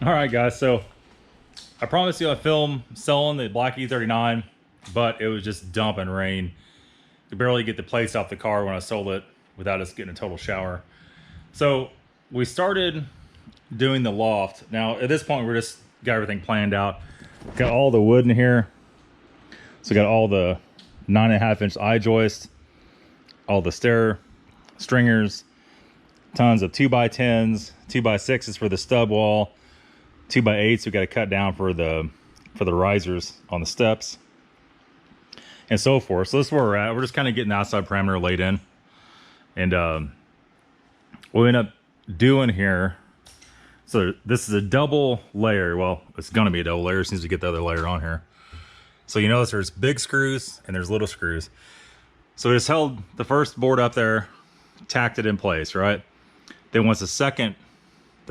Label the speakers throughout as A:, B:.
A: All right, guys, so I promised you a film selling the black E39, but it was just dumping rain. Could barely get the plates off the car when I sold it without us getting a total shower. So we started doing the loft. Now at this point we're just got everything planned out. Got all the wood in here. So got all the 9.5-inch eye joist, all the stair stringers, tons of 2x10s, 2x6s for the stub wall, 2x8s we got to cut down for the risers on the steps, and so forth. So this is where we're at. We're just kind of getting the outside parameter laid in, and what we end up doing here. So this is a double layer. Well, it's going to be a double layer as soon as we get the other layer on here. So you notice there's big screws and there's little screws. So we just held the first board up there, tacked it in place, right? Then once the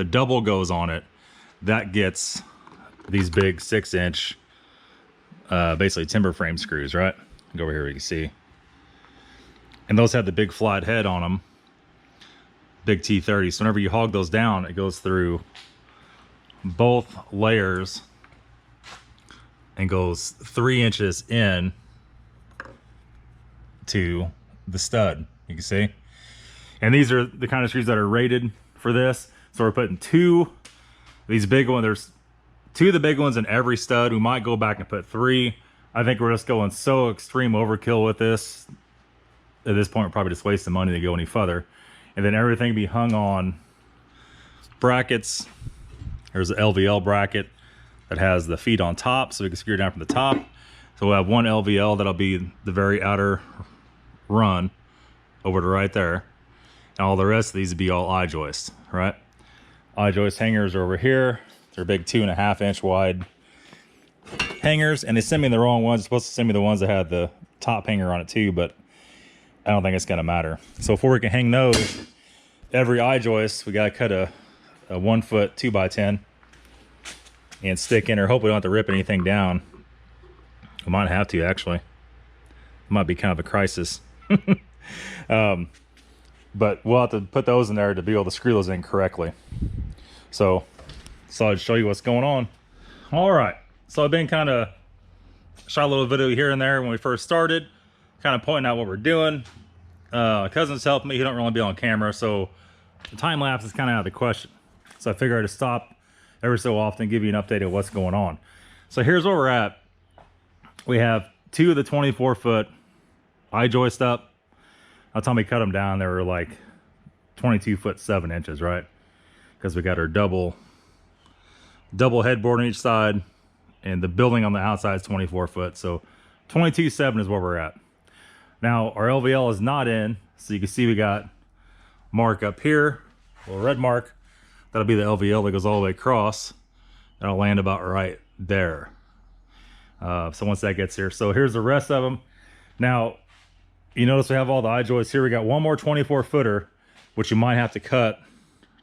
A: double goes on it, that gets these big 6-inch, basically timber frame screws, right? Go over here, you can see. And those have the big flat head on them, big T30. So whenever you hog those down, it goes through both layers and goes 3 inches in to the stud, you can see. And these are the kind of screws that are rated for this. So we're putting these big ones. There's 2 of the big ones in every stud. We might go back and put 3. I think we're just going so extreme overkill with this. At this point, we're probably just wasting money to go any further. And then everything be hung on brackets. There's an LVL bracket that has the feet on top, so we can secure it down from the top. So we'll have one LVL that'll be the very outer run over to right there. And all the rest of these would be all eye joists, right? Eye joist hangers are over here. They're big 2.5-inch wide hangers, and they sent me the wrong ones. They're supposed to send me the ones that had the top hanger on it too, but I don't think it's gonna matter. So before we can hang those, every eye joist, we gotta cut a 1 foot 2x10 and stick in, or hope we don't have to rip anything down. We might have to, actually. It might be kind of a crisis. But we'll have to put those in there to be able to screw those in correctly. So I'd show you what's going on. All right, so I've been kind of shot a little video here and there when we first started, kind of pointing out what we're doing. My cousin's helping me. He don't really be on camera, so the time lapse is kind of out of the question. So I figured I'd stop every so often, give you an update of what's going on. So here's where we're at. We have 2 of the 24-foot eye joist up. By the time we cut them down, they were like 22 foot 7 inches, right? Because we got our double headboard on each side, and the building on the outside is 24 foot. So 22.7 is where we're at. Now our LVL is not in, so you can see we got mark up here, a little red mark. That'll be the LVL that goes all the way across. That'll land about right there. So once that gets here, so here's the rest of them. Now, you notice we have all the eye joists here. We got one more 24-footer, which you might have to cut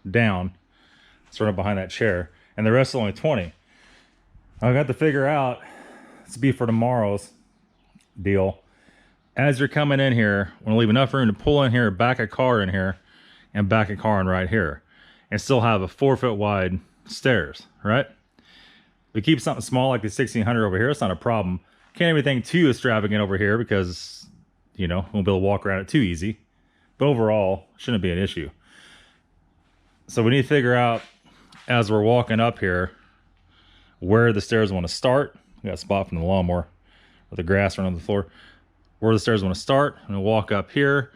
A: down, sort of behind that chair, and the rest is only 20. I've got to figure out, this will be for tomorrow's deal. As you're coming in here, we're gonna leave enough room to pull in here, back a car in here, and back a car in right here, and still have a 4-foot wide stairs, right? We keep something small like the 1600 over here, it's not a problem. Can't have anything too extravagant over here because, you know, won't be able to walk around it too easy. But overall, shouldn't be an issue. So we need to figure out, as we're walking up here, where the stairs want to start. We got a spot from the lawnmower with the grass running on the floor. Where the stairs want to start. I'm gonna walk up here,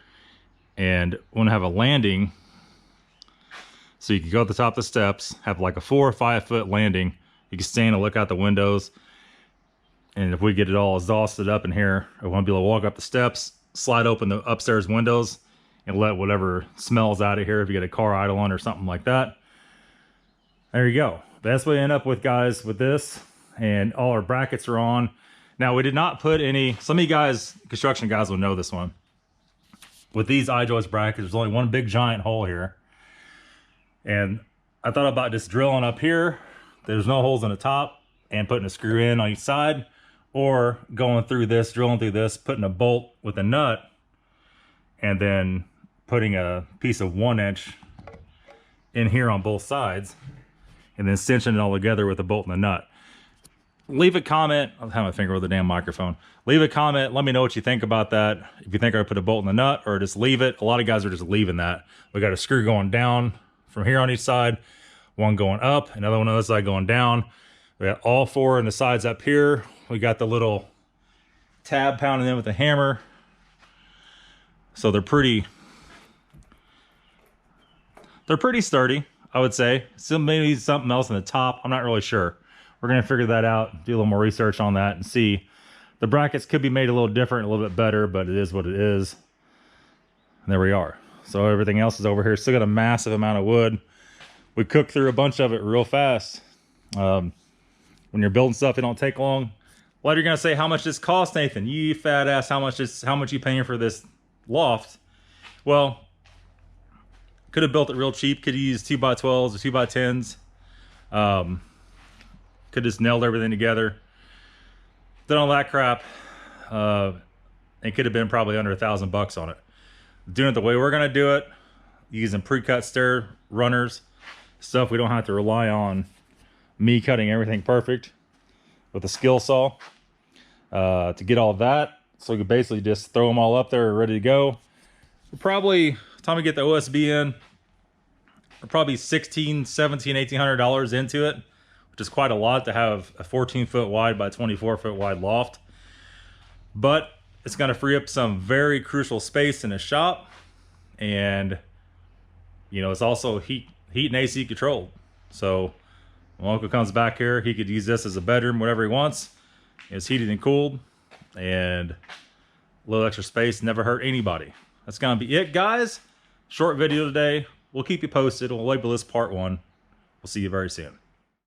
A: and we want to have a landing. So you can go at the top of the steps, have like a 4 or 5 foot landing. You can stand and look out the windows. And if we get it all exhausted up in here, I want to be able to walk up the steps, slide open the upstairs windows, and let whatever smells out of here if you get a car idle on or something like that. There you go. That's what we end up with, guys, with this. And all our brackets are on. Now, we did not put any, some of you guys, construction guys will know this one. With these eye joist brackets, there's only one big giant hole here. And I thought about just drilling up here. There's no holes in the top, and putting a screw in on each side. Or going through this, drilling through this, putting a bolt with a nut, and then putting a piece of 1 inch in here on both sides, and then cinching it all together with a bolt and a nut. Leave a comment. I'll have my finger with the damn microphone. Leave a comment. Let me know what you think about that. If you think I put a bolt in the nut or just leave it. A lot of guys are just leaving that. We got a screw going down from here on each side, one going up, another one on the other side going down. We got all four on the sides up here. We got the little tab pounding in with the hammer. So they're pretty sturdy, I would say. Still maybe something else in the top. I'm not really sure. We're going to figure that out, do a little more research on that and see. The brackets could be made a little different, a little bit better, but it is what it is. And there we are. So everything else is over here. Still got a massive amount of wood. We cooked through a bunch of it real fast. When you're building stuff, it don't take long. Well, you're going to say, how much this cost, Nathan? You fat ass, how much you paying for this loft? Well, could have built it real cheap. Could have used 2x12s or 2x10s. Could have just nailed everything together. Done all that crap. It could have been probably under $1,000 on it. Doing it the way we're gonna do it, using pre-cut stair runners, stuff we don't have to rely on me cutting everything perfect with a skill saw to get all of that. So we could basically just throw them all up there ready to go. We're probably, by the time we get the OSB in, we're probably $1,600, $1,700, $1,800 into it, which is quite a lot to have a 14-foot wide by 24-foot wide loft. But it's going to free up some very crucial space in the shop, and you know, it's also heat and AC controlled. So when Uncle comes back here, he could use this as a bedroom, whatever he wants. It's heated and cooled, and a little extra space never hurt anybody. That's going to be it, guys. Short video today. We'll keep you posted. We'll label this part 1. We'll see you very soon.